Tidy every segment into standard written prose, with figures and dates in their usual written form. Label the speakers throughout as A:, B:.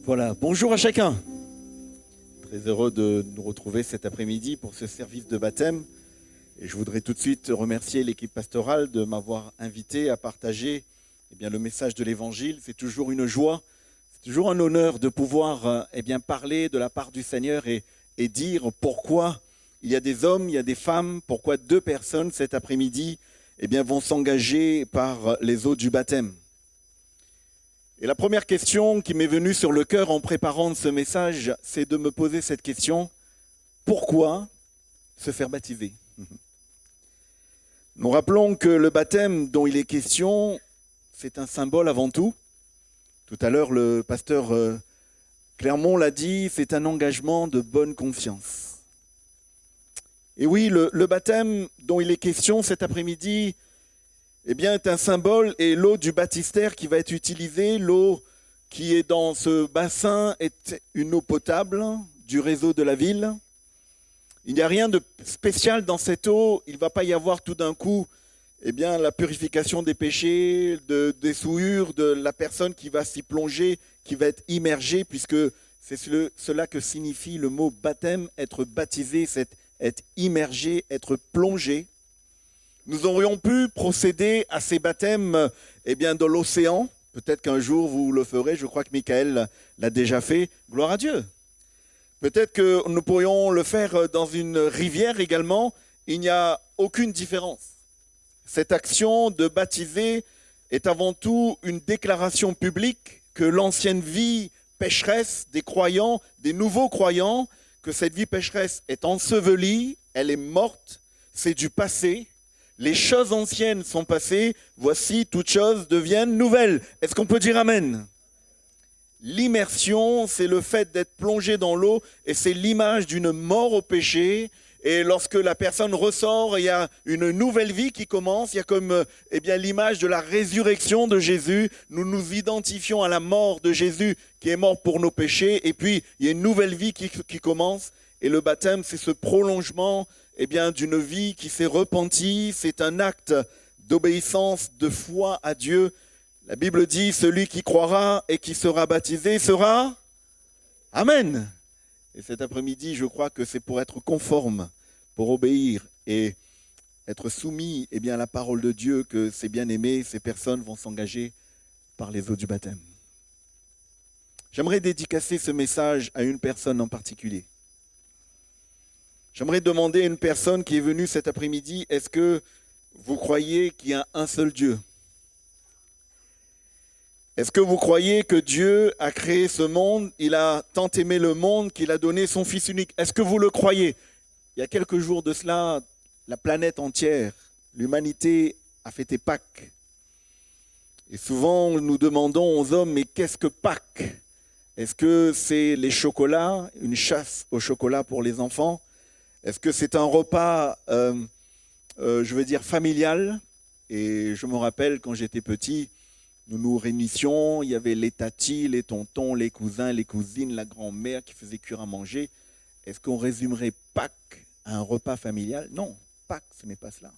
A: Voilà, bonjour à chacun. Très heureux de nous retrouver cet après-midi pour ce service de baptême. Et je voudrais tout de suite remercier l'équipe pastorale de m'avoir invité à partager le message de l'Évangile. C'est toujours une joie, c'est toujours un honneur de pouvoir parler de la part du Seigneur et dire pourquoi il y a des hommes, il y a des femmes, pourquoi deux personnes cet après-midi vont s'engager par les eaux du baptême. Et la première question qui m'est venue sur le cœur en préparant ce message, c'est de me poser cette question: pourquoi se faire baptiser ? Nous rappelons que le baptême dont il est question, c'est un symbole avant tout. Tout à l'heure, le pasteur Clermont l'a dit, c'est un engagement de bonne conscience. Et oui, le baptême dont il est question cet après-midi, est un symbole, et l'eau du baptistère qui va être utilisée, l'eau qui est dans ce bassin est une eau potable du réseau de la ville. Il n'y a rien de spécial dans cette eau, il ne va pas y avoir tout d'un coup la purification des péchés, des souillures de la personne qui va s'y plonger, qui va être immergée, puisque c'est cela que signifie le mot baptême, être baptisé, c'est être immergé, être plongé. Nous aurions pu procéder à ces baptêmes dans l'océan. Peut-être qu'un jour vous le ferez, je crois que Michael l'a déjà fait. Gloire à Dieu. Peut-être que nous pourrions le faire dans une rivière également. Il n'y a aucune différence. Cette action de baptiser est avant tout une déclaration publique que l'ancienne vie pécheresse des croyants, des nouveaux croyants, que cette vie pécheresse est ensevelie, elle est morte, c'est du passé. Les choses anciennes sont passées, voici toutes choses deviennent nouvelles. Est-ce qu'on peut dire amen ? L'immersion, c'est le fait d'être plongé dans l'eau et c'est l'image d'une mort au péché. Et lorsque la personne ressort, il y a une nouvelle vie qui commence. Il y a comme l'image de la résurrection de Jésus. Nous nous identifions à la mort de Jésus qui est mort pour nos péchés. Et puis, il y a une nouvelle vie qui commence. Et le baptême, c'est ce prolongement d'une vie qui s'est repentie. C'est un acte d'obéissance, de foi à Dieu. La Bible dit, celui qui croira et qui sera baptisé sera Amen. Et cet après-midi, je crois que c'est pour être conforme, pour obéir et être soumis à la parole de Dieu que ces bien-aimés, ces personnes vont s'engager par les eaux du baptême. J'aimerais dédicacer ce message à une personne en particulier. J'aimerais demander à une personne qui est venue cet après-midi, est-ce que vous croyez qu'il y a un seul Dieu ? Est-ce que vous croyez que Dieu a créé ce monde, il a tant aimé le monde qu'il a donné son Fils unique ? Est-ce que vous le croyez ? Il y a quelques jours de cela, la planète entière, l'humanité a fêté Pâques. Et souvent, nous demandons aux hommes, mais qu'est-ce que Pâques ? Est-ce que c'est les chocolats, une chasse au chocolat pour les enfants ? Est-ce que c'est un repas, familial ? Et je me rappelle, quand j'étais petit, nous nous réunissions, il y avait les tatis, les tontons, les cousins, les cousines, la grand-mère qui faisait cuire à manger. Est-ce qu'on résumerait Pâques à un repas familial ? Non, Pâques, ce n'est pas cela.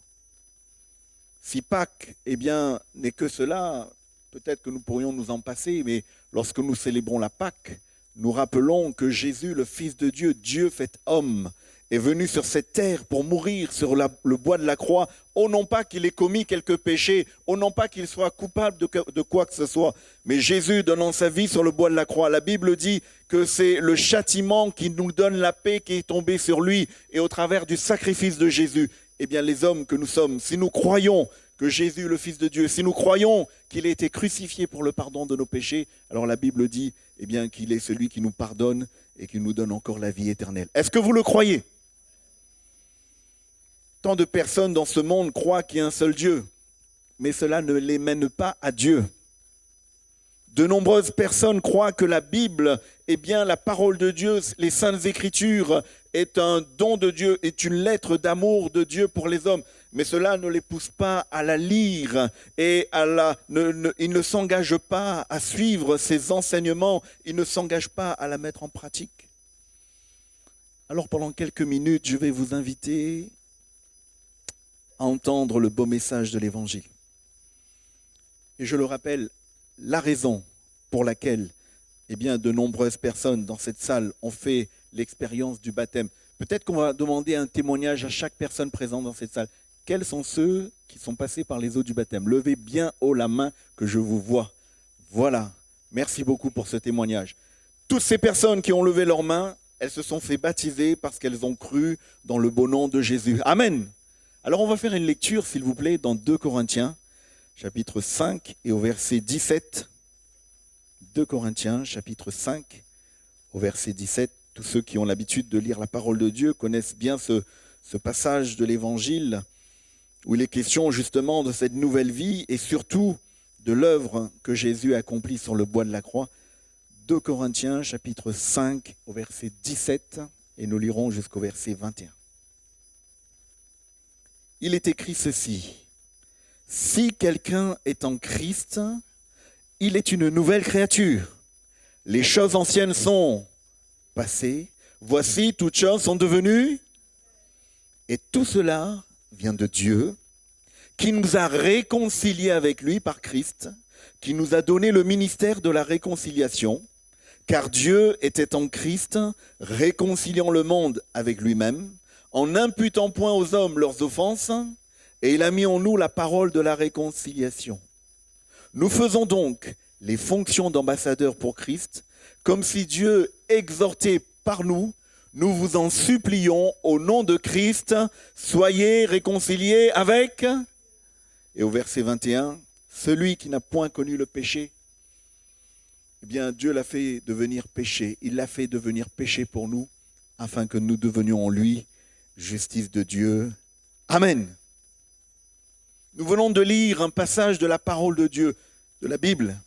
A: Si Pâques, n'est que cela, peut-être que nous pourrions nous en passer, mais lorsque nous célébrons la Pâques, nous rappelons que Jésus, le Fils de Dieu, Dieu fait homme, est venu sur cette terre pour mourir sur le bois de la croix, au non pas qu'il ait commis quelques péchés, au non pas qu'il soit coupable de quoi que ce soit, mais Jésus donnant sa vie sur le bois de la croix. La Bible dit que c'est le châtiment qui nous donne la paix qui est tombé sur lui, et au travers du sacrifice de Jésus, les hommes que nous sommes, si nous croyons que Jésus, le Fils de Dieu, si nous croyons qu'il a été crucifié pour le pardon de nos péchés, alors la Bible dit qu'il est celui qui nous pardonne et qui nous donne encore la vie éternelle. Est-ce que vous le croyez ? Tant de personnes dans ce monde croient qu'il y a un seul Dieu, mais cela ne les mène pas à Dieu. De nombreuses personnes croient que la Bible, la parole de Dieu, les Saintes Écritures, est un don de Dieu, est une lettre d'amour de Dieu pour les hommes. Mais cela ne les pousse pas à la lire et ils ne s'engagent pas à suivre ses enseignements, ils ne s'engagent pas à la mettre en pratique. Alors pendant quelques minutes, je vais vous inviter à entendre le beau message de l'Évangile. Et je le rappelle, la raison pour laquelle eh bien, de nombreuses personnes dans cette salle ont fait l'expérience du baptême. Peut-être qu'on va demander un témoignage à chaque personne présente dans cette salle. Quels sont ceux qui sont passés par les eaux du baptême? Levez bien haut la main que je vous vois. Voilà. Merci beaucoup pour ce témoignage. Toutes ces personnes qui ont levé leurs mains, elles se sont fait baptiser parce qu'elles ont cru dans le beau nom de Jésus. Amen. Alors on va faire une lecture, s'il vous plaît, dans 2 Corinthiens, chapitre 5 et au verset 17. 2 Corinthiens, chapitre 5, au verset 17. Tous ceux qui ont l'habitude de lire la parole de Dieu connaissent bien ce passage de l'Évangile où il est question justement de cette nouvelle vie et surtout de l'œuvre que Jésus a accomplie sur le bois de la croix. 2 Corinthiens, chapitre 5, au verset 17, et nous lirons jusqu'au verset 21. Il est écrit ceci: « Si quelqu'un est en Christ, il est une nouvelle créature. Les choses anciennes sont passées, voici toutes choses sont devenues. Et tout cela vient de Dieu, qui nous a réconciliés avec lui par Christ, qui nous a donné le ministère de la réconciliation, car Dieu était en Christ, réconciliant le monde avec lui-même, en n'imputant point aux hommes leurs offenses, et il a mis en nous la parole de la réconciliation. Nous faisons donc les fonctions d'ambassadeurs pour Christ, comme si Dieu exhortait par nous. Nous vous en supplions au nom de Christ, soyez réconciliés avec. Et au verset 21, celui qui n'a point connu le péché, eh bien Dieu l'a fait devenir péché. Il l'a fait devenir péché pour nous, afin que nous devenions en lui justice de Dieu. Amen. Nous venons de lire un passage de la parole de Dieu, de la Bible.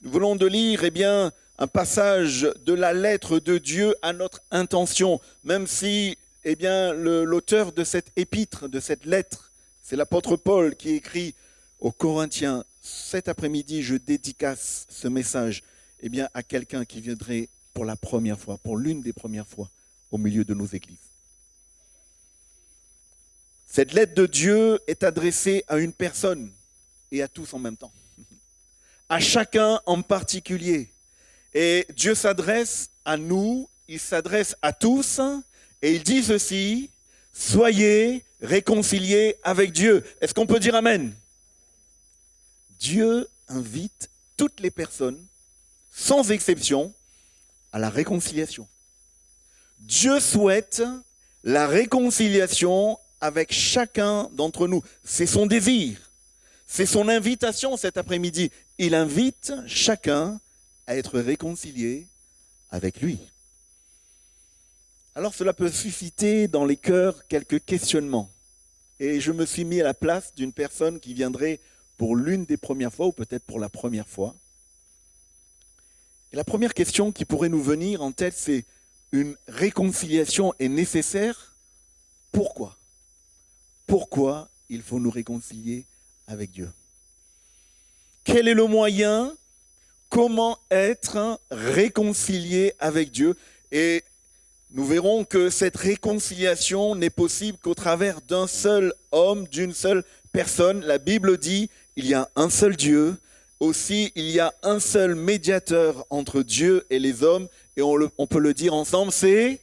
A: Nous venons de lire, un passage de la lettre de Dieu à notre intention, même si, l'auteur de cette épître, de cette lettre, c'est l'apôtre Paul qui écrit aux Corinthiens. Cet après-midi, je dédicace ce message, à quelqu'un qui viendrait pour la première fois, pour l'une des premières fois, au milieu de nos églises. Cette lettre de Dieu est adressée à une personne et à tous en même temps. À chacun en particulier. Et Dieu s'adresse à nous, il s'adresse à tous, et il dit ceci: soyez réconciliés avec Dieu. Est-ce qu'on peut dire Amen? Dieu invite toutes les personnes, sans exception, à la réconciliation. Dieu souhaite la réconciliation avec chacun d'entre nous. C'est son désir, c'est son invitation cet après-midi. Il invite chacun à être réconcilié avec lui. Alors cela peut susciter dans les cœurs quelques questionnements. Et je me suis mis à la place d'une personne qui viendrait pour l'une des premières fois ou peut-être pour la première fois. Et la première question qui pourrait nous venir en tête, c'est: une réconciliation est nécessaire? Pourquoi? Pourquoi il faut nous réconcilier avec Dieu? Quel est le moyen? Comment être réconcilié avec Dieu? Et nous verrons que cette réconciliation n'est possible qu'au travers d'un seul homme, d'une seule personne. La Bible dit il y a un seul Dieu. Aussi, il y a un seul médiateur entre Dieu et les hommes. Et on peut le dire ensemble, c'est...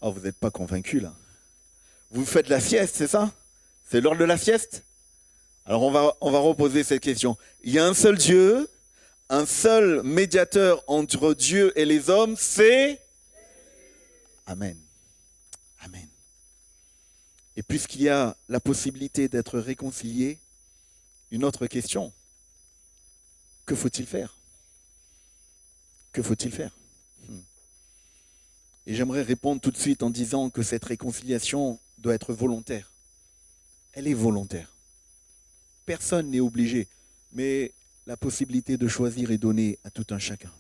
A: Oh, vous n'êtes pas convaincus là. Vous faites la sieste, c'est ça? C'est l'heure de la sieste? Alors on va reposer cette question. Il y a un seul Dieu, un seul médiateur entre Dieu et les hommes, c'est... Amen. Amen. Et puisqu'il y a la possibilité d'être réconcilié, une autre question. Que faut-il faire? Que faut-il faire? Et j'aimerais répondre tout de suite en disant que cette réconciliation doit être volontaire. Elle est volontaire. Personne n'est obligé, mais la possibilité de choisir est donnée à tout un chacun.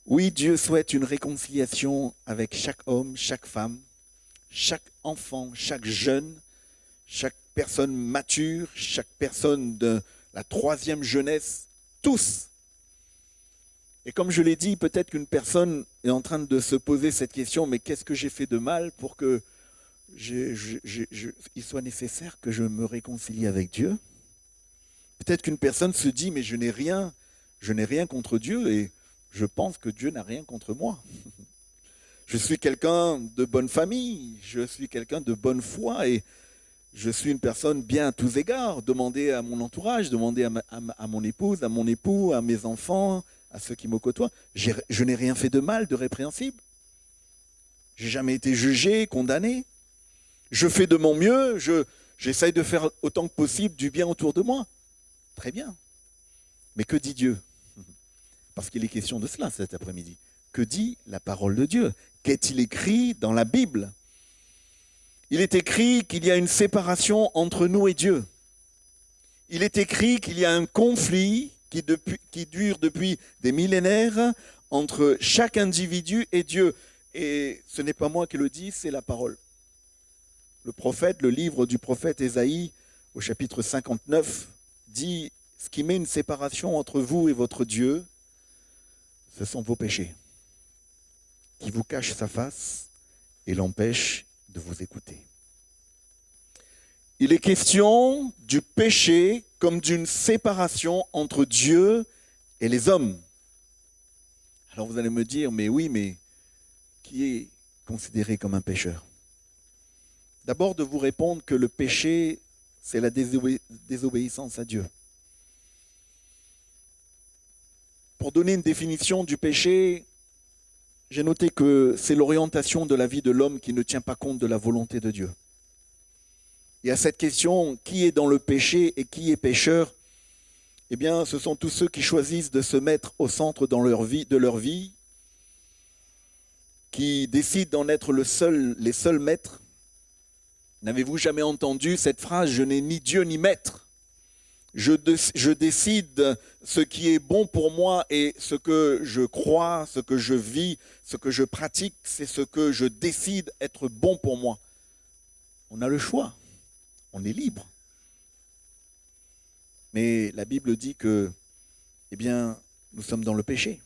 A: Oui, Dieu souhaite une réconciliation avec chaque homme, chaque femme, chaque enfant, chaque jeune, chaque personne mature, chaque personne de la troisième jeunesse, tous. Et comme je l'ai dit, peut-être qu'une personne est en train de se poser cette question, mais qu'est-ce que j'ai fait de mal pour que il soit nécessaire que je me réconcilie avec Dieu? Peut-être qu'une personne se dit, mais je n'ai rien contre Dieu et je pense que Dieu n'a rien contre moi. Je suis quelqu'un de bonne famille, je suis quelqu'un de bonne foi et je suis une personne bien à tous égards. Demandez à mon entourage, demandez à mon épouse, à mon époux, à mes enfants, à ceux qui me côtoient. Je n'ai rien fait de mal, de répréhensible. J'ai jamais été jugé, condamné. Je fais de mon mieux, j'essaye de faire autant que possible du bien autour de moi. Très bien. Mais que dit Dieu? Parce qu'il est question de cela cet après-midi. Que dit la parole de Dieu? Qu'est-il écrit dans la Bible? Il est écrit qu'il y a une séparation entre nous et Dieu. Il est écrit qu'il y a un conflit qui dure depuis des millénaires entre chaque individu et Dieu. Et ce n'est pas moi qui le dis, c'est la parole. Le prophète, le livre du prophète Ésaïe, au chapitre 59, dit « Ce qui met une séparation entre vous et votre Dieu, ce sont vos péchés, qui vous cachent sa face et l'empêchent de vous écouter. » Il est question du péché comme d'une séparation entre Dieu et les hommes. Alors vous allez me dire, mais oui, mais qui est considéré comme un pécheur? D'abord de vous répondre que le péché, c'est la désobéissance à Dieu. Pour donner une définition du péché, j'ai noté que c'est l'orientation de la vie de l'homme qui ne tient pas compte de la volonté de Dieu. Et à cette question, qui est dans le péché et qui est pécheur? Eh bien, ce sont tous ceux qui choisissent de se mettre au centre de leur vie, qui décident d'en être les seuls maîtres. N'avez-vous jamais entendu cette phrase « Je n'ai ni Dieu ni maître ». Je décide ce qui est bon pour moi et ce que je crois, ce que je vis, ce que je pratique, c'est ce que je décide être bon pour moi. On a le choix, on est libre. Mais la Bible dit que, eh bien, nous sommes dans le péché.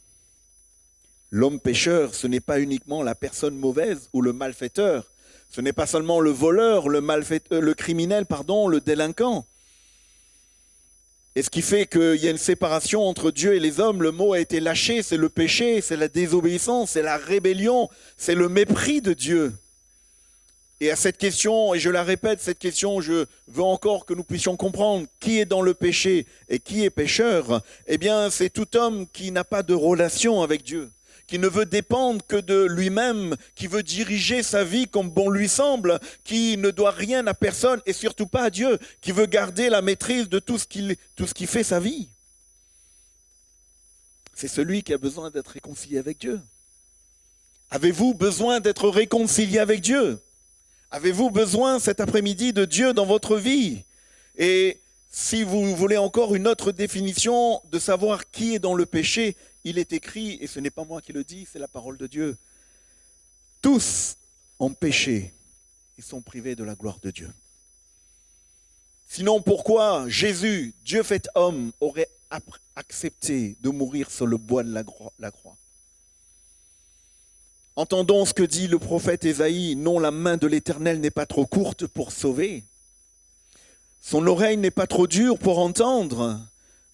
A: L'homme pécheur, ce n'est pas uniquement la personne mauvaise ou le malfaiteur. Ce n'est pas seulement le voleur, le criminel, le délinquant. Et ce qui fait qu'il y a une séparation entre Dieu et les hommes, le mot a été lâché, c'est le péché, c'est la désobéissance, c'est la rébellion, c'est le mépris de Dieu. Et à cette question, et je la répète, cette question, je veux encore que nous puissions comprendre qui est dans le péché et qui est pécheur. Eh bien, c'est tout homme qui n'a pas de relation avec Dieu, qui ne veut dépendre que de lui-même, qui veut diriger sa vie comme bon lui semble, qui ne doit rien à personne et surtout pas à Dieu, qui veut garder la maîtrise de tout ce qui fait sa vie. C'est celui qui a besoin d'être réconcilié avec Dieu. Avez-vous besoin d'être réconcilié avec Dieu? Avez-vous besoin cet après-midi de Dieu dans votre vie? Et si vous voulez encore une autre définition de savoir qui est dans le péché, il est écrit, et ce n'est pas moi qui le dis, c'est la parole de Dieu. Tous ont péché et sont privés de la gloire de Dieu. Sinon, pourquoi Jésus, Dieu fait homme, aurait accepté de mourir sur le bois de la croix? Entendons ce que dit le prophète Ésaïe. Non, la main de l'Éternel n'est pas trop courte pour sauver. Son oreille n'est pas trop dure pour entendre.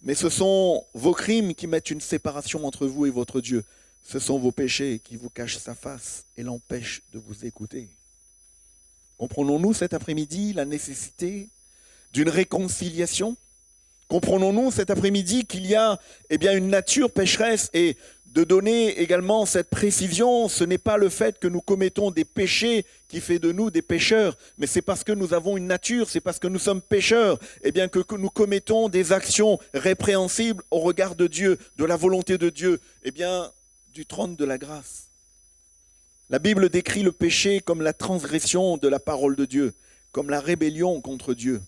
A: Mais ce sont vos crimes qui mettent une séparation entre vous et votre Dieu. Ce sont vos péchés qui vous cachent sa face et l'empêchent de vous écouter. Comprenons-nous cet après-midi la nécessité d'une réconciliation? Comprenons-nous cet après-midi qu'il y a une nature pécheresse et de donner également cette précision, ce n'est pas le fait que nous commettons des péchés qui fait de nous des pécheurs, mais c'est parce que nous avons une nature, c'est parce que nous sommes pécheurs, que nous commettons des actions répréhensibles au regard de Dieu, de la volonté de Dieu, du trône de la grâce. La Bible décrit le péché comme la transgression de la parole de Dieu, comme la rébellion contre Dieu.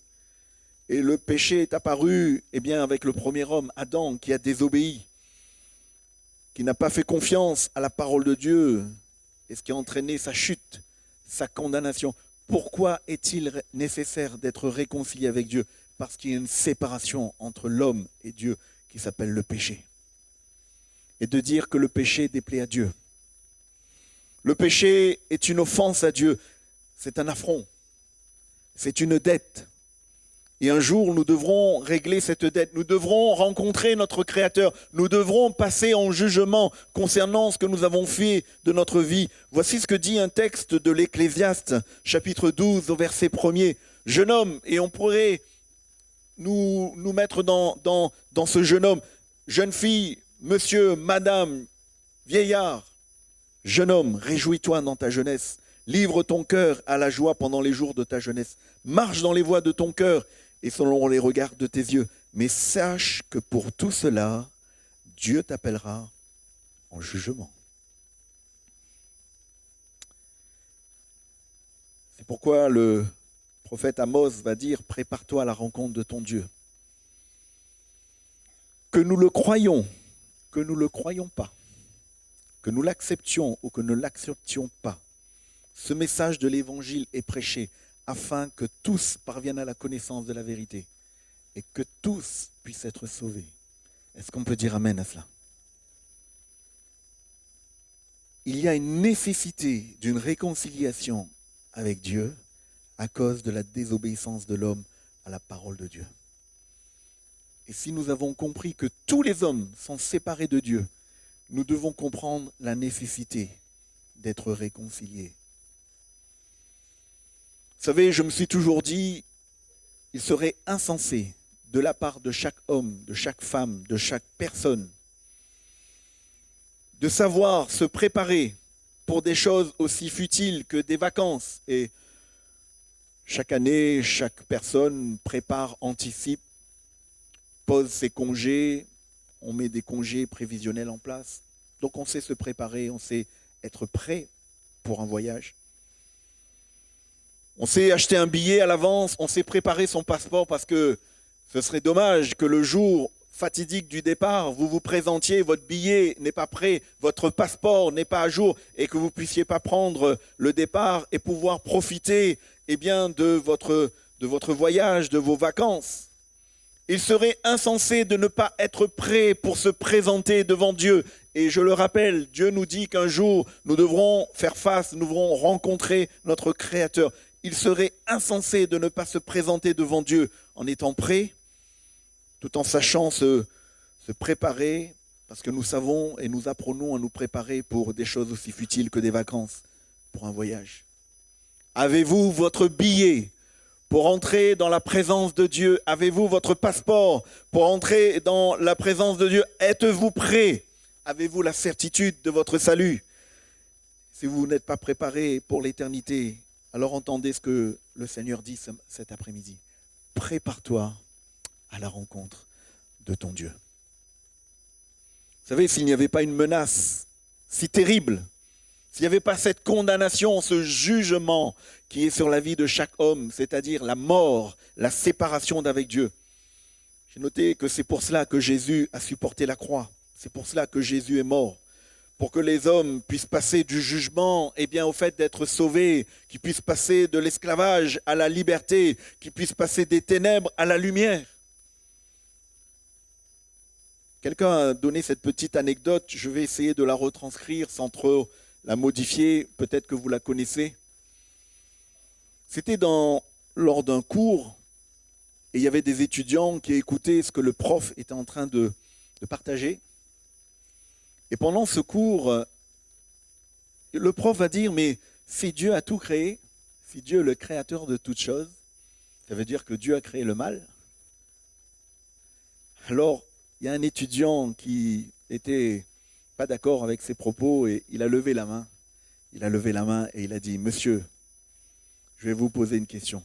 A: Et le péché est apparu avec le premier homme, Adam, qui a désobéi, qui n'a pas fait confiance à la parole de Dieu, et ce qui a entraîné sa chute, sa condamnation. Pourquoi est-il nécessaire d'être réconcilié avec Dieu? Parce qu'il y a une séparation entre l'homme et Dieu qui s'appelle le péché. Et de dire que le péché déplaît à Dieu. Le péché est une offense à Dieu, c'est un affront, c'est une dette. Et un jour, nous devrons régler cette dette. Nous devrons rencontrer notre Créateur. Nous devrons passer en jugement concernant ce que nous avons fait de notre vie. Voici ce que dit un texte de l'Ecclésiaste, chapitre 12, au verset 1er. Jeune homme, et on pourrait nous mettre dans ce jeune homme. Jeune fille, monsieur, madame, vieillard. Jeune homme, réjouis-toi dans ta jeunesse. Livre ton cœur à la joie pendant les jours de ta jeunesse. Marche dans les voies de ton cœur et selon les regards de tes yeux. Mais sache que pour tout cela, Dieu t'appellera en jugement. C'est pourquoi le prophète Amos va dire « Prépare-toi à la rencontre de ton Dieu ». Que nous le croyons, que nous ne le croyons pas, que nous l'acceptions ou que nous ne l'acceptions pas, ce message de l'Évangile est prêché afin que tous parviennent à la connaissance de la vérité et que tous puissent être sauvés. Est-ce qu'on peut dire amen à cela? Il y a une nécessité d'une réconciliation avec Dieu à cause de la désobéissance de l'homme à la parole de Dieu. Et si nous avons compris que tous les hommes sont séparés de Dieu, nous devons comprendre la nécessité d'être réconciliés. Vous savez, je me suis toujours dit, il serait insensé de la part de chaque homme, de chaque femme, de chaque personne, de savoir se préparer pour des choses aussi futiles que des vacances. Et chaque année, chaque personne prépare, anticipe, pose ses congés, on met des congés prévisionnels en place. Donc on sait se préparer, on sait être prêt pour un voyage. On sait acheter un billet à l'avance, on sait préparer son passeport parce que ce serait dommage que le jour fatidique du départ, vous vous présentiez, votre billet n'est pas prêt, votre passeport n'est pas à jour et que vous ne puissiez pas prendre le départ et pouvoir profiter de votre voyage, de vos vacances. Il serait insensé de ne pas être prêt pour se présenter devant Dieu. Et je le rappelle, Dieu nous dit qu'un jour, nous devrons faire face, nous devrons rencontrer notre Créateur. Il serait insensé de ne pas se présenter devant Dieu en étant prêt, tout en sachant se préparer, parce que nous savons et nous apprenons à nous préparer pour des choses aussi futiles que des vacances, pour un voyage. Avez-vous votre billet pour entrer dans la présence de Dieu? Avez-vous votre passeport pour entrer dans la présence de Dieu? Êtes-vous prêt? Avez-vous la certitude de votre salut? Si vous n'êtes pas préparé pour l'éternité, alors entendez ce que le Seigneur dit cet après-midi. Prépare-toi à la rencontre de ton Dieu. Vous savez, s'il n'y avait pas une menace si terrible, s'il n'y avait pas cette condamnation, ce jugement qui est sur la vie de chaque homme, c'est-à-dire la mort, la séparation d'avec Dieu. J'ai noté que c'est pour cela que Jésus a supporté la croix. C'est pour cela que Jésus est mort. Pour que les hommes puissent passer du jugement au fait d'être sauvés, qu'ils puissent passer de l'esclavage à la liberté, qu'ils puissent passer des ténèbres à la lumière. Quelqu'un a donné cette petite anecdote, je vais essayer de la retranscrire sans trop la modifier, peut-être que vous la connaissez. C'était lors d'un cours, et il y avait des étudiants qui écoutaient ce que le prof était en train de partager. Et pendant ce cours, le prof va dire, mais si Dieu a tout créé, si Dieu est le créateur de toutes choses, ça veut dire que Dieu a créé le mal. Alors, il y a un étudiant qui n'était pas d'accord avec ses propos et il a levé la main. Il a levé la main et il a dit, monsieur, je vais vous poser une question.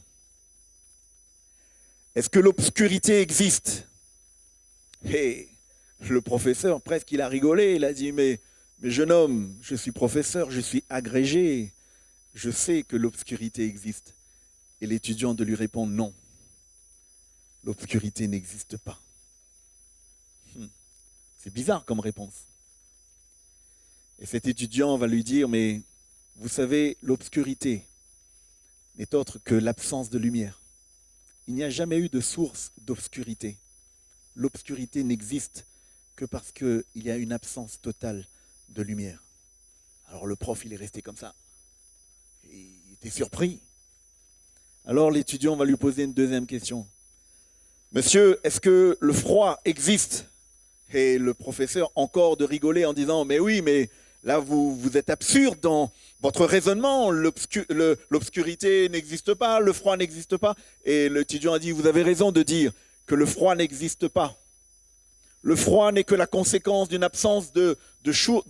A: Est-ce que l'obscurité existe? Et le professeur, presque, il a rigolé. Il a dit, mais jeune homme, je suis professeur, je suis agrégé. Je sais que l'obscurité existe. Et l'étudiant de lui répondre, non, l'obscurité n'existe pas. C'est bizarre comme réponse. Et cet étudiant va lui dire, mais vous savez, l'obscurité n'est autre que l'absence de lumière. Il n'y a jamais eu de source d'obscurité. L'obscurité n'existe que parce qu'il y a une absence totale de lumière. Alors le prof, il est resté comme ça. Il était surpris. Alors l'étudiant va lui poser une deuxième question. Monsieur, est-ce que le froid existe? Et le professeur encore de rigoler en disant, mais oui, mais là vous êtes absurde dans votre raisonnement, l'obscurité n'existe pas, le froid n'existe pas. Et l'étudiant a dit, vous avez raison de dire que le froid n'existe pas. Le froid n'est que la conséquence d'une absence de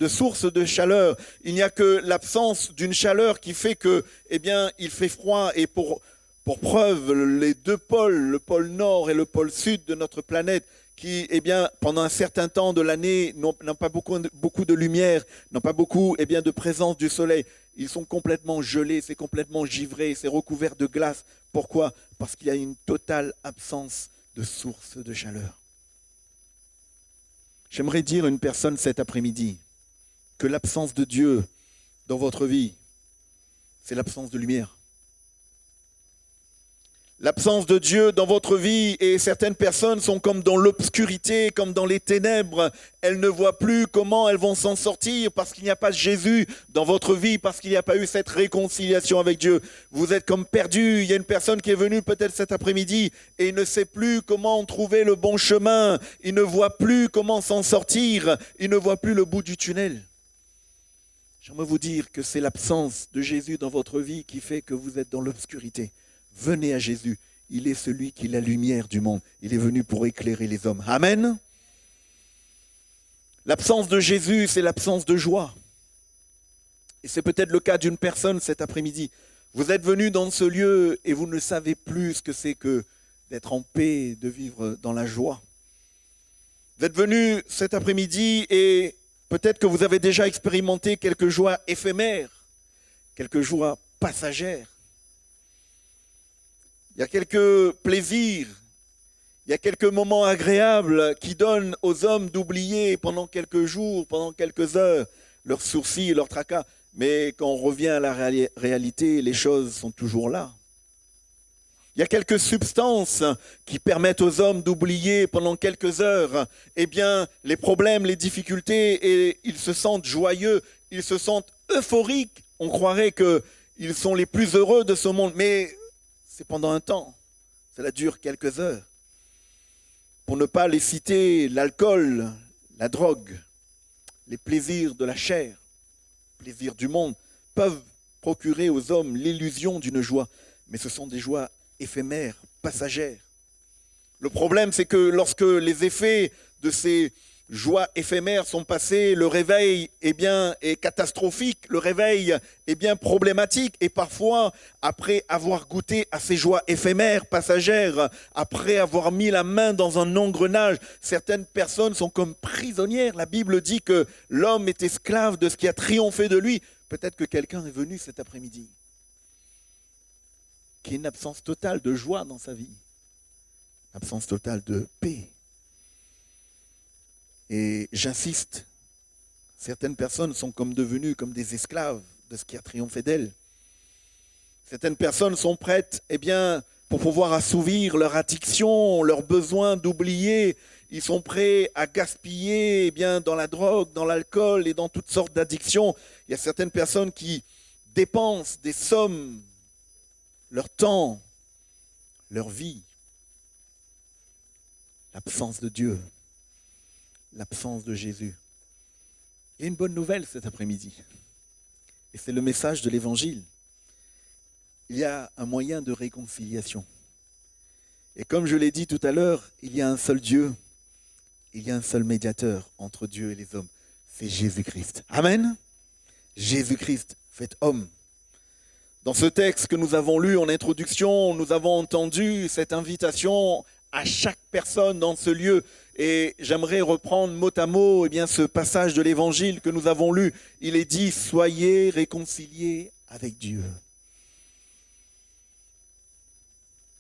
A: source de chaleur. Il n'y a que l'absence d'une chaleur qui fait que, eh bien, il fait froid. Et pour preuve, les deux pôles, le pôle nord et le pôle sud de notre planète, qui, eh bien, pendant un certain temps de l'année, n'ont pas beaucoup de lumière, n'ont pas beaucoup, eh bien, de présence du soleil. Ils sont complètement gelés, c'est complètement givré, c'est recouvert de glace. Pourquoi? Parce qu'il y a une totale absence de source de chaleur. J'aimerais dire à une personne cet après-midi que l'absence de Dieu dans votre vie, c'est l'absence de lumière. L'absence de Dieu dans votre vie, et certaines personnes sont comme dans l'obscurité, comme dans les ténèbres. Elles ne voient plus comment elles vont s'en sortir parce qu'il n'y a pas Jésus dans votre vie, parce qu'il n'y a pas eu cette réconciliation avec Dieu. Vous êtes comme perdus. Il y a une personne qui est venue peut-être cet après-midi et il ne sait plus comment trouver le bon chemin. Il ne voit plus comment s'en sortir. Il ne voit plus le bout du tunnel. J'aimerais vous dire que c'est l'absence de Jésus dans votre vie qui fait que vous êtes dans l'obscurité. Venez à Jésus, il est celui qui est la lumière du monde. Il est venu pour éclairer les hommes. Amen. L'absence de Jésus, c'est l'absence de joie. Et c'est peut-être le cas d'une personne cet après-midi. Vous êtes venu dans ce lieu et vous ne savez plus ce que c'est que d'être en paix, de vivre dans la joie. Vous êtes venu cet après-midi et peut-être que vous avez déjà expérimenté quelques joies éphémères, quelques joies passagères. Il y a quelques plaisirs, il y a quelques moments agréables qui donnent aux hommes d'oublier pendant quelques jours, pendant quelques heures, leurs soucis et leurs tracas. Mais quand on revient à la réalité, les choses sont toujours là. Il y a quelques substances qui permettent aux hommes d'oublier pendant quelques heures, eh bien, les problèmes, les difficultés, et ils se sentent joyeux, ils se sentent euphoriques. On croirait qu'ils sont les plus heureux de ce monde, mais c'est pendant un temps, cela dure quelques heures. Pour ne pas les citer, l'alcool, la drogue, les plaisirs de la chair, les plaisirs du monde, peuvent procurer aux hommes l'illusion d'une joie, mais ce sont des joies éphémères, passagères. Le problème, c'est que lorsque les effets de ces joies éphémères sont passées, le réveil est catastrophique, le réveil est bien problématique. Et parfois, après avoir goûté à ces joies éphémères, passagères, après avoir mis la main dans un engrenage, certaines personnes sont comme prisonnières. La Bible dit que l'homme est esclave de ce qui a triomphé de lui. Peut-être que quelqu'un est venu cet après-midi qui a une absence totale de joie dans sa vie, une absence totale de paix. Et j'insiste, certaines personnes sont comme devenues comme des esclaves de ce qui a triomphé d'elles. Certaines personnes sont prêtes, pour pouvoir assouvir leur addiction, leur besoin d'oublier. Ils sont prêts à gaspiller dans la drogue, dans l'alcool et dans toutes sortes d'addictions. Il y a certaines personnes qui dépensent des sommes, leur temps, leur vie. L'absence de Dieu. L'absence de Jésus. Il y a une bonne nouvelle cet après-midi. Et c'est le message de l'Évangile. Il y a un moyen de réconciliation. Et comme je l'ai dit tout à l'heure, il y a un seul Dieu. Il y a un seul médiateur entre Dieu et les hommes. C'est Jésus-Christ. Amen. Jésus-Christ fait homme. Dans ce texte que nous avons lu en introduction, nous avons entendu cette invitation à chaque personne dans ce lieu. Et j'aimerais reprendre mot à mot ce passage de l'Évangile que nous avons lu. Il est dit, soyez réconciliés avec Dieu.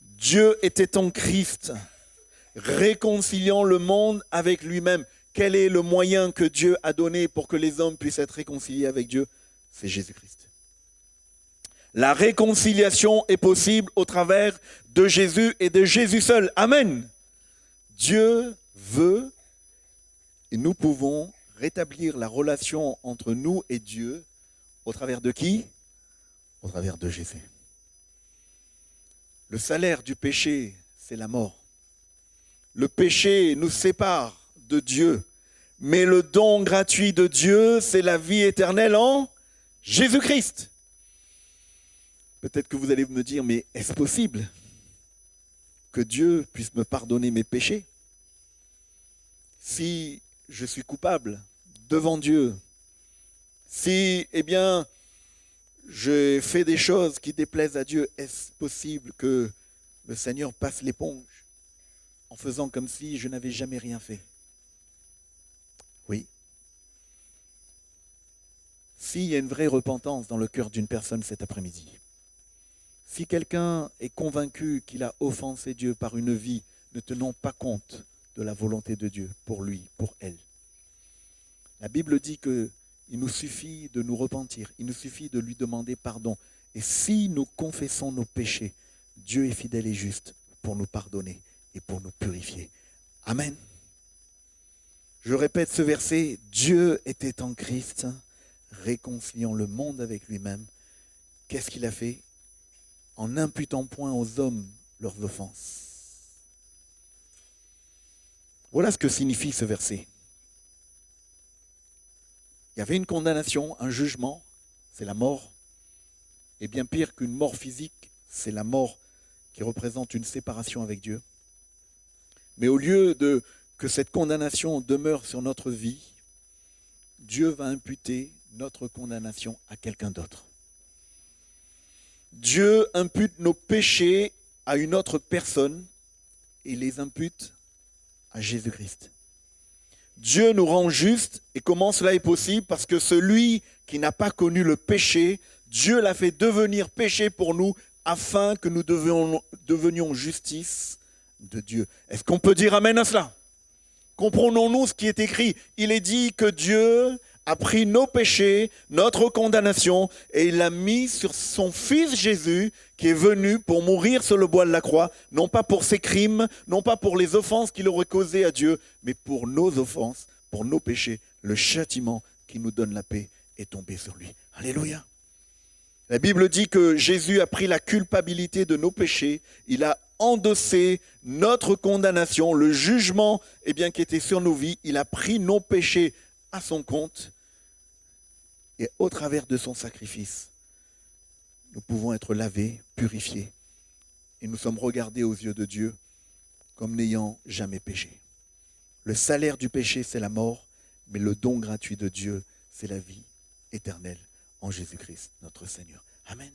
A: Dieu était en Christ, réconciliant le monde avec lui-même. Quel est le moyen que Dieu a donné pour que les hommes puissent être réconciliés avec Dieu? C'est Jésus-Christ. La réconciliation est possible au travers de Jésus et de Jésus seul. Amen. Dieu veut et nous pouvons rétablir la relation entre nous et Dieu au travers de qui? Au travers de Jésus. Le salaire du péché, c'est la mort. Le péché nous sépare de Dieu. Mais le don gratuit de Dieu, c'est la vie éternelle en Jésus-Christ. Peut-être que vous allez me dire, mais est-ce possible que Dieu puisse me pardonner mes péchés? Si je suis coupable devant Dieu, si, j'ai fait des choses qui déplaisent à Dieu, est-ce possible que le Seigneur passe l'éponge en faisant comme si je n'avais jamais rien fait? Oui. S'il y a une vraie repentance dans le cœur d'une personne cet après-midi, si quelqu'un est convaincu qu'il a offensé Dieu par une vie ne tenant pas compte de la volonté de Dieu pour lui, pour elle, la Bible dit qu'il nous suffit de nous repentir, il nous suffit de lui demander pardon. Et si nous confessons nos péchés, Dieu est fidèle et juste pour nous pardonner et pour nous purifier. Amen. Je répète ce verset, Dieu était en Christ, réconciliant le monde avec lui-même. Qu'est-ce qu'il a fait? En n'imputant point aux hommes leurs offenses. Voilà ce que signifie ce verset. Il y avait une condamnation, un jugement, c'est la mort. Et bien pire qu'une mort physique, c'est la mort qui représente une séparation avec Dieu. Mais au lieu que cette condamnation demeure sur notre vie, Dieu va imputer notre condamnation à quelqu'un d'autre. Dieu impute nos péchés à une autre personne et les impute à Jésus-Christ. Dieu nous rend justes, et comment cela est possible? Parce que celui qui n'a pas connu le péché, Dieu l'a fait devenir péché pour nous, afin que nous devenions justice de Dieu. Est-ce qu'on peut dire amen à cela? Comprenons-nous ce qui est écrit. Il est dit que Dieu a pris nos péchés, notre condamnation, et il l'a mis sur son Fils Jésus, qui est venu pour mourir sur le bois de la croix, non pas pour ses crimes, non pas pour les offenses qu'il aurait causées à Dieu, mais pour nos offenses, pour nos péchés. Le châtiment qui nous donne la paix est tombé sur lui. Alléluia. La Bible dit que Jésus a pris la culpabilité de nos péchés, il a endossé notre condamnation, le jugement qui était sur nos vies, il a pris nos péchés à son compte, et au travers de son sacrifice, nous pouvons être lavés, purifiés, et nous sommes regardés aux yeux de Dieu comme n'ayant jamais péché. Le salaire du péché, c'est la mort, mais le don gratuit de Dieu, c'est la vie éternelle en Jésus-Christ, notre Seigneur. Amen.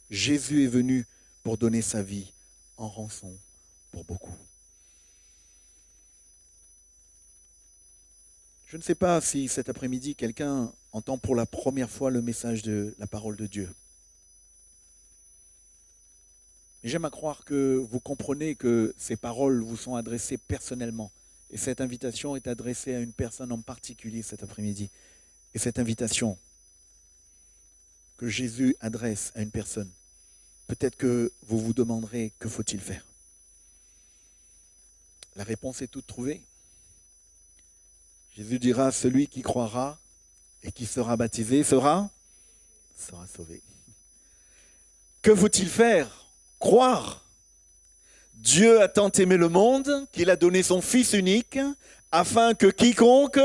A: Jésus est venu pour donner sa vie en rançon pour beaucoup. Je ne sais pas si cet après-midi, quelqu'un entend pour la première fois le message de la parole de Dieu. Mais j'aime à croire que vous comprenez que ces paroles vous sont adressées personnellement. Et cette invitation est adressée à une personne en particulier cet après-midi. Et cette invitation que Jésus adresse à une personne, peut-être que vous vous demanderez, que faut-il faire? La réponse est toute trouvée. Jésus dira, celui qui croira et qui sera baptisé sera sauvé. Que faut-il faire? Croire. Dieu a tant aimé le monde qu'il a donné son Fils unique afin que quiconque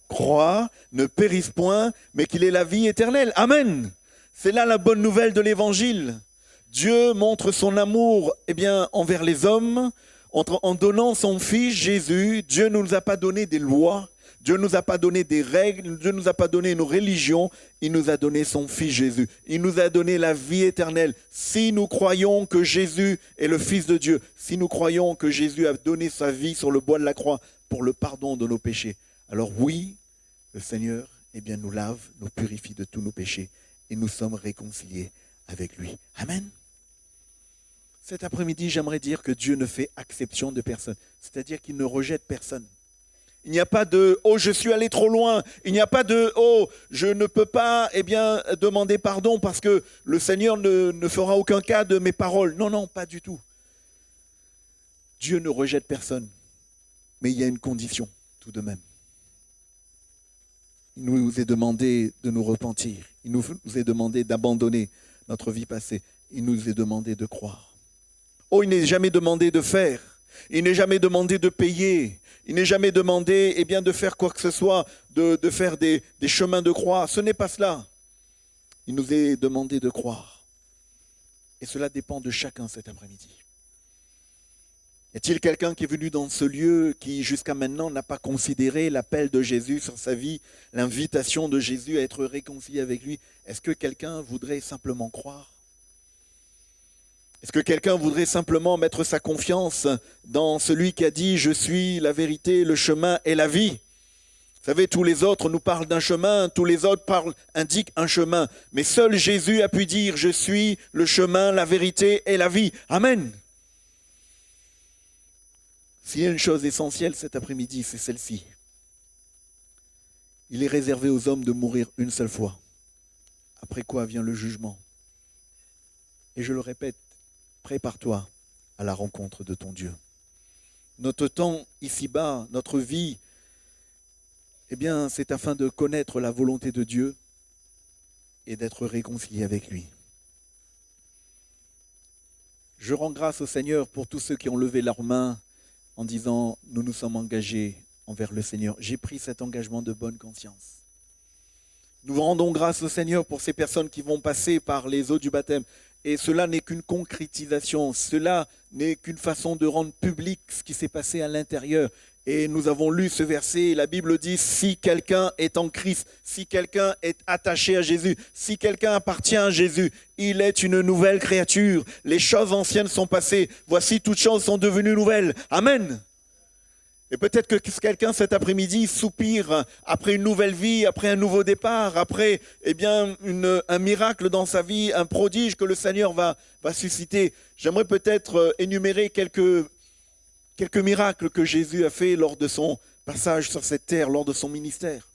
A: croit ne périsse point, mais qu'il ait la vie éternelle. Amen. C'est là la bonne nouvelle de l'Évangile. Dieu montre son amour envers les hommes en donnant son Fils Jésus. Dieu ne nous a pas donné des lois, Dieu ne nous a pas donné des règles, Dieu ne nous a pas donné une religion, il nous a donné son Fils Jésus. Il nous a donné la vie éternelle. Si nous croyons que Jésus est le Fils de Dieu, si nous croyons que Jésus a donné sa vie sur le bois de la croix pour le pardon de nos péchés, alors oui, le Seigneur nous lave, nous purifie de tous nos péchés et nous sommes réconciliés avec lui. Amen. Cet après-midi, j'aimerais dire que Dieu ne fait exception de personne, c'est-à-dire qu'il ne rejette personne. Il n'y a pas de « oh, je suis allé trop loin ». Il n'y a pas de « oh, je ne peux pas demander pardon parce que le Seigneur ne fera aucun cas de mes paroles ». Non, non, pas du tout. Dieu ne rejette personne, mais il y a une condition tout de même. Il nous est demandé de nous repentir. Il nous est demandé d'abandonner notre vie passée. Il nous est demandé de croire. Oh, il n'est jamais demandé de faire. Il n'est jamais demandé de payer. Il n'est jamais demandé de faire quoi que ce soit, de faire des chemins de croix. Ce n'est pas cela. Il nous est demandé de croire. Et cela dépend de chacun cet après-midi. Y a-t-il quelqu'un qui est venu dans ce lieu qui jusqu'à maintenant n'a pas considéré l'appel de Jésus sur sa vie, l'invitation de Jésus à être réconcilié avec lui? Est-ce que quelqu'un voudrait simplement croire? Est-ce que quelqu'un voudrait simplement mettre sa confiance dans celui qui a dit « Je suis la vérité, le chemin et la vie » ? Vous savez, tous les autres nous parlent d'un chemin, tous les autres indiquent un chemin. Mais seul Jésus a pu dire « Je suis le chemin, la vérité et la vie ». Amen. S'il y a une chose essentielle cet après-midi, c'est celle-ci. Il est réservé aux hommes de mourir une seule fois. Après quoi vient le jugement. Et je le répète, prépare-toi à la rencontre de ton Dieu. Notre temps ici-bas, notre vie, c'est afin de connaître la volonté de Dieu et d'être réconcilié avec lui. Je rends grâce au Seigneur pour tous ceux qui ont levé leurs mains en disant « Nous nous sommes engagés envers le Seigneur. J'ai pris cet engagement de bonne conscience. » Nous rendons grâce au Seigneur pour ces personnes qui vont passer par les eaux du baptême. Et cela n'est qu'une concrétisation, cela n'est qu'une façon de rendre public ce qui s'est passé à l'intérieur. Et nous avons lu ce verset, la Bible dit « Si quelqu'un est en Christ, si quelqu'un est attaché à Jésus, si quelqu'un appartient à Jésus, il est une nouvelle créature. Les choses anciennes sont passées, voici toutes choses sont devenues nouvelles. » Amen. Et peut-être que quelqu'un cet après-midi soupire après une nouvelle vie, après un nouveau départ, après un miracle dans sa vie, un prodige que le Seigneur va susciter. J'aimerais peut-être énumérer quelques miracles que Jésus a fait lors de son passage sur cette terre, lors de son ministère.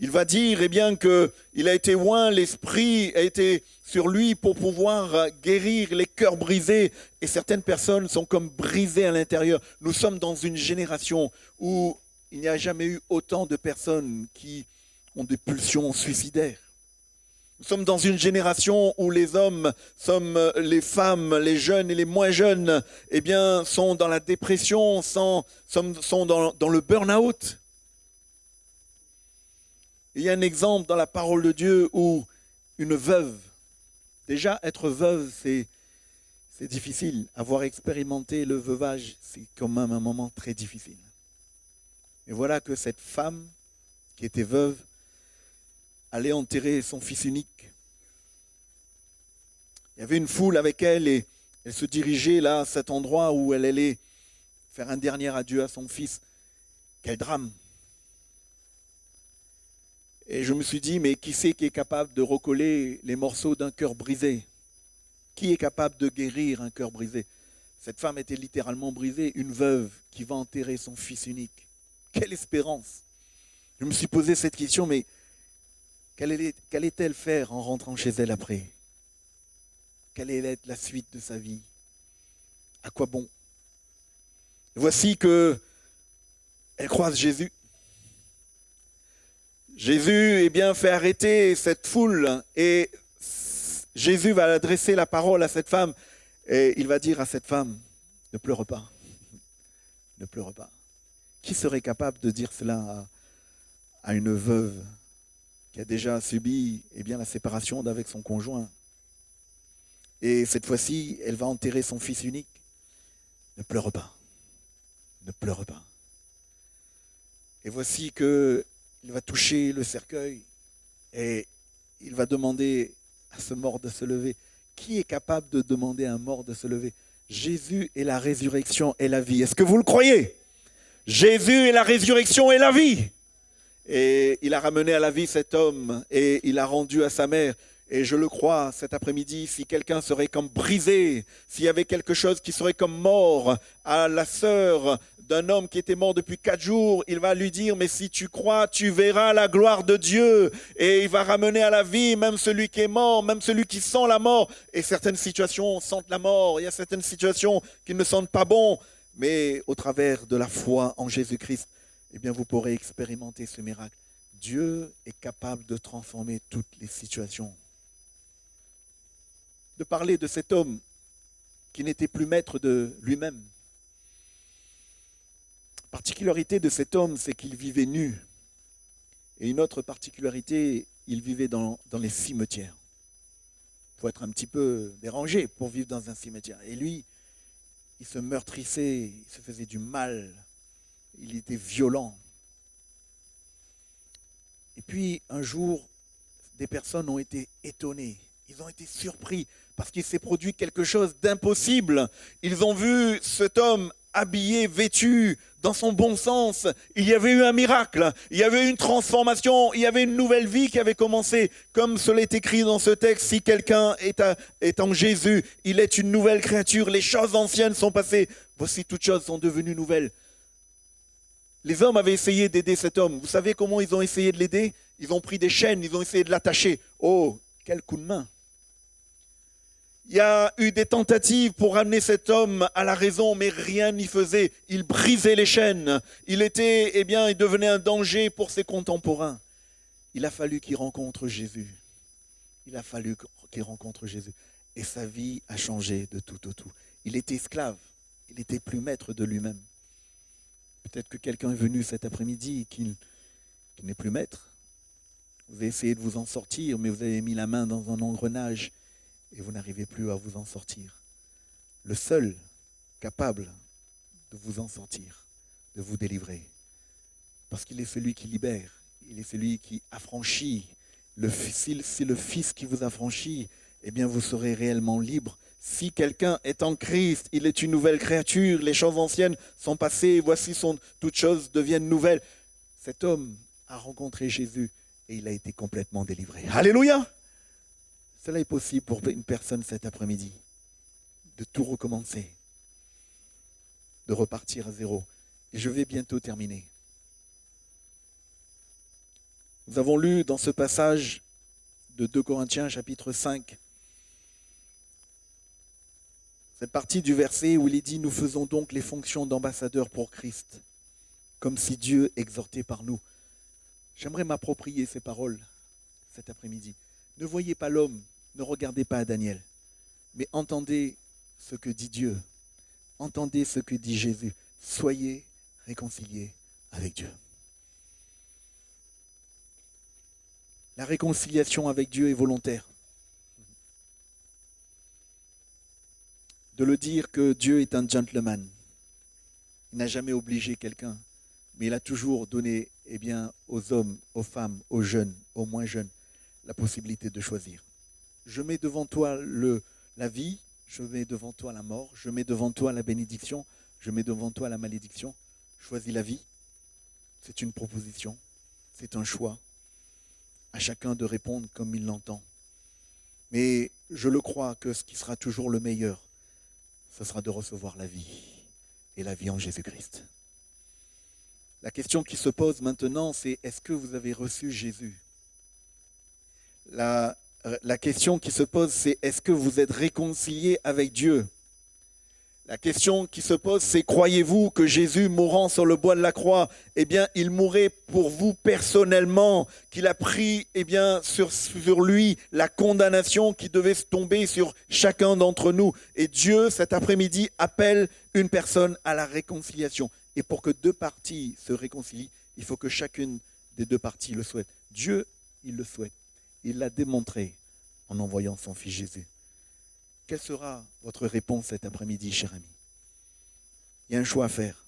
A: Il va dire qu'il a été oint, l'Esprit a été sur lui pour pouvoir guérir les cœurs brisés. Et certaines personnes sont comme brisées à l'intérieur. Nous sommes dans une génération où il n'y a jamais eu autant de personnes qui ont des pulsions suicidaires. Nous sommes dans une génération où les hommes, les femmes, les jeunes et les moins jeunes, sont dans la dépression, sont dans le burn-out. Il y a un exemple dans la parole de Dieu où une veuve, déjà être veuve, c'est difficile. Avoir expérimenté le veuvage, c'est quand même un moment très difficile. Et voilà que cette femme qui était veuve allait enterrer son fils unique. Il y avait une foule avec elle et elle se dirigeait là à cet endroit où elle allait faire un dernier adieu à son fils. Quel drame! Et je me suis dit, mais qui c'est qui est capable de recoller les morceaux d'un cœur brisé? Qui est capable de guérir un cœur brisé? Cette femme était littéralement brisée, une veuve qui va enterrer son fils unique. Quelle espérance! Je me suis posé cette question, mais qu'allait-elle faire en rentrant chez elle après? Quelle allait être la suite de sa vie? À quoi bon? Voici qu'elle croise Jésus. Jésus fait arrêter cette foule et Jésus va adresser la parole à cette femme et il va dire à cette femme, ne pleure pas, ne pleure pas. Qui serait capable de dire cela à une veuve qui a déjà subi la séparation d'avec son conjoint? Et cette fois-ci, elle va enterrer son fils unique. Ne pleure pas, ne pleure pas. Et voici que il va toucher le cercueil et il va demander à ce mort de se lever. Qui est capable de demander à un mort de se lever? Jésus est la résurrection et la vie. Est-ce que vous le croyez? Jésus est la résurrection et la vie. Et il a ramené à la vie cet homme et il a rendu à sa mère. Et je le crois cet après-midi, si quelqu'un serait comme brisé, s'il y avait quelque chose qui serait comme mort à la sœur d'un homme qui était mort depuis 4 jours, il va lui dire, mais si tu crois, tu verras la gloire de Dieu. Et il va ramener à la vie même celui qui est mort, même celui qui sent la mort. Et certaines situations sentent la mort, il y a certaines situations qui ne sentent pas bon. Mais au travers de la foi en Jésus-Christ, vous pourrez expérimenter ce miracle. Dieu est capable de transformer toutes les situations. De parler de cet homme qui n'était plus maître de lui-même. La particularité de cet homme, c'est qu'il vivait nu. Et une autre particularité, il vivait dans les cimetières. Il faut être un petit peu dérangé pour vivre dans un cimetière. Et lui, il se meurtrissait, il se faisait du mal, il était violent. Et puis, un jour, des personnes ont été étonnées. Ils ont été surpris parce qu'il s'est produit quelque chose d'impossible. Ils ont vu cet homme habillé, vêtu, dans son bon sens. Il y avait eu un miracle, il y avait eu une transformation, il y avait une nouvelle vie qui avait commencé. Comme cela est écrit dans ce texte, si quelqu'un est en Jésus, il est une nouvelle créature. Les choses anciennes sont passées. Voici, toutes choses sont devenues nouvelles. Les hommes avaient essayé d'aider cet homme. Vous savez comment ils ont essayé de l'aider? Ils ont pris des chaînes, ils ont essayé de l'attacher. Oh, quel coup de main! Il y a eu des tentatives pour amener cet homme à la raison, mais rien n'y faisait. Il brisait les chaînes. Il devenait un danger pour ses contemporains. Il a fallu qu'il rencontre Jésus. Il a fallu qu'il rencontre Jésus. Et sa vie a changé de tout au tout. Il était esclave. Il n'était plus maître de lui-même. Peut-être que quelqu'un est venu cet après-midi qui n'est plus maître. Vous avez essayé de vous en sortir, mais vous avez mis la main dans un engrenage et vous n'arrivez plus à vous en sortir. Le seul capable de vous en sortir, de vous délivrer, parce qu'il est celui qui libère, il est celui qui affranchit. Si c'est le Fils qui vous affranchit, eh bien vous serez réellement libre. Si quelqu'un est en Christ, il est une nouvelle créature, les choses anciennes sont passées, voici toutes choses deviennent nouvelles. Cet homme a rencontré Jésus et il a été complètement délivré. Alléluia! Cela est possible pour une personne cet après-midi, de tout recommencer, de repartir à zéro. Et je vais bientôt terminer. Nous avons lu dans ce passage de 2 Corinthiens chapitre 5, cette partie du verset où il est dit « Nous faisons donc les fonctions d'ambassadeurs pour Christ, comme si Dieu exhortait par nous. » J'aimerais m'approprier ces paroles cet après-midi. Ne voyez pas l'homme, ne regardez pas à Daniel, mais entendez ce que dit Dieu. Entendez ce que dit Jésus. Soyez réconciliés avec Dieu. La réconciliation avec Dieu est volontaire. De le dire que Dieu est un gentleman. Il n'a jamais obligé quelqu'un, mais il a toujours donné aux hommes, aux femmes, aux jeunes, aux moins jeunes, la possibilité de choisir. Je mets devant toi la vie, je mets devant toi la mort, je mets devant toi la bénédiction, je mets devant toi la malédiction. Choisis la vie. C'est une proposition, c'est un choix. À chacun de répondre comme il l'entend. Mais je le crois que ce qui sera toujours le meilleur, ce sera de recevoir la vie, et la vie en Jésus-Christ. La question qui se pose maintenant, c'est est-ce que vous avez reçu Jésus? La question qui se pose, c'est est-ce que vous êtes réconcilié avec Dieu? La question qui se pose, c'est croyez-vous que Jésus, mourant sur le bois de la croix, il mourait pour vous personnellement, qu'il a pris sur lui la condamnation qui devait tomber sur chacun d'entre nous. Et Dieu, cet après-midi, appelle une personne à la réconciliation. Et pour que deux parties se réconcilient, il faut que chacune des deux parties le souhaite. Dieu, il le souhaite. Il l'a démontré en envoyant son Fils Jésus. Quelle sera votre réponse cet après-midi, cher ami? Il y a un choix à faire.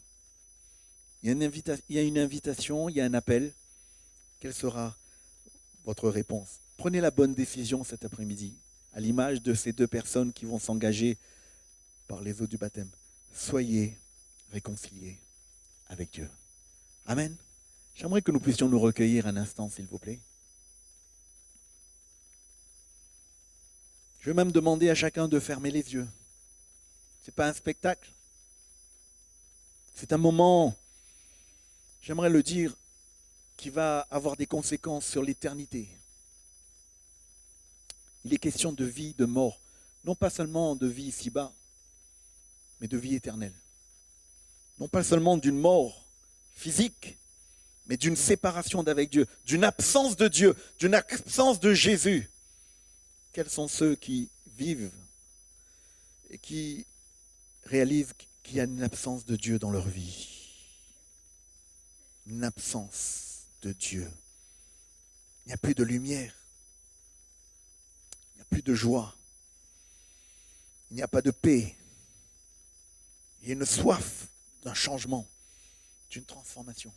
A: Il y a une invitation, il y a un appel. Quelle sera votre réponse? Prenez la bonne décision cet après-midi, à l'image de ces deux personnes qui vont s'engager par les eaux du baptême. Soyez réconciliés avec Dieu. Amen. J'aimerais que nous puissions nous recueillir un instant, s'il vous plaît. Je vais même demander à chacun de fermer les yeux. Ce n'est pas un spectacle. C'est un moment, j'aimerais le dire, qui va avoir des conséquences sur l'éternité. Il est question de vie, de mort. Non pas seulement de vie ici-bas, mais de vie éternelle. Non pas seulement d'une mort physique, mais d'une séparation d'avec Dieu, d'une absence de Dieu, d'une absence de Jésus. Quels sont ceux qui vivent et qui réalisent qu'il y a une absence de Dieu dans leur vie. Une absence de Dieu. Il n'y a plus de lumière. Il n'y a plus de joie. Il n'y a pas de paix. Il y a une soif d'un changement, d'une transformation.